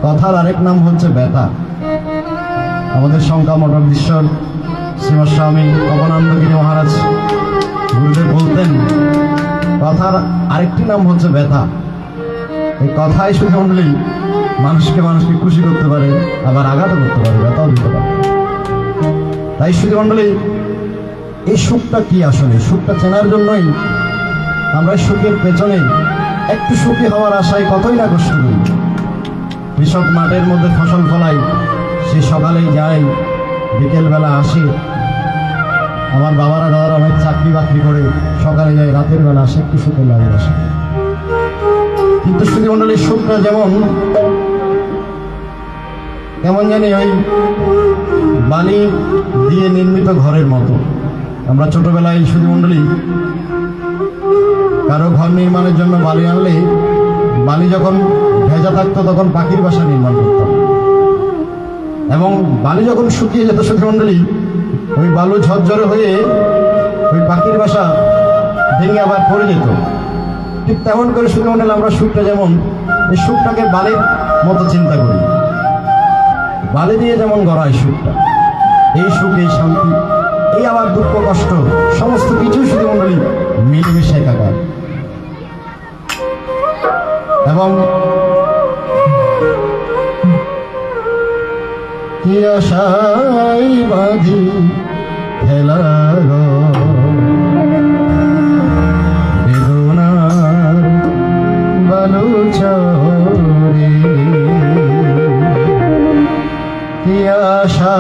কথার আরেক নাম হচ্ছে ব্যথা। আমাদের শঙ্কা মঠদীশ্বর শ্রীমৎ স্বামী অবনান্দগিরি মহারাজ গুরুদেব বলতেন, কথার আরেকটি নাম হচ্ছে ব্যথা। এই কথাই শুধু মন্ডলী মানুষকে খুশি করতে পারে, আবার আঘাতও করতে পারে, ব্যথাও দিতে পারে। তাই শুধু মন্ডলী এই সুখটা কি, আসলে সুখটা চেনার জন্যই আমরা সুখের পেছনে একটু সুখী হওয়ার আশায় কতই না কষ্ট করি। কৃষক মাঠের মধ্যে ফসল ফলায়, সে সকালেই যায়, বিকেলবেলা আসে। আমার বাবারা দাদারা অনেক চাকরি বাকরি করে সকালে যায়, রাতের বেলা আসে, একটু সুখে লাগে আসে। কিন্তু শুধু মন্ডলীর সুখটা কেমন জানি ওই বালি দিয়ে নির্মিত ঘরের মতো। আমরা ছোটবেলায় শুধু মন্ডলী কারো ঘর নির্মাণের জন্য বালি আনলে, বালি যখন ভেজা থাকতো তখন পাখির বাসা নির্মাণ করতাম, এবং বালি যখন শুকিয়ে যেত শুধু মন্ডলী ওই বালু ঝরঝরে হয়ে ওই পাখির বাসা ভেঙে আবার পড়ে যেত। ঠিক তেমন করে শুধু মন্ডলী আমরা সুখটা যেমন, এই সুখটাকে বালির মতো চিন্তা করি। বালি দিয়ে যেমন গড়ায় সুখটা, এই সুখ, এই শান্তি, এই আবার দুঃখ কষ্ট সমস্ত কিছু শুধু মন্ডলী মিলেমিশে একাকার। এবং কি আশাই বাঁধি খেলা বেদনার বালু চরে, কি আশা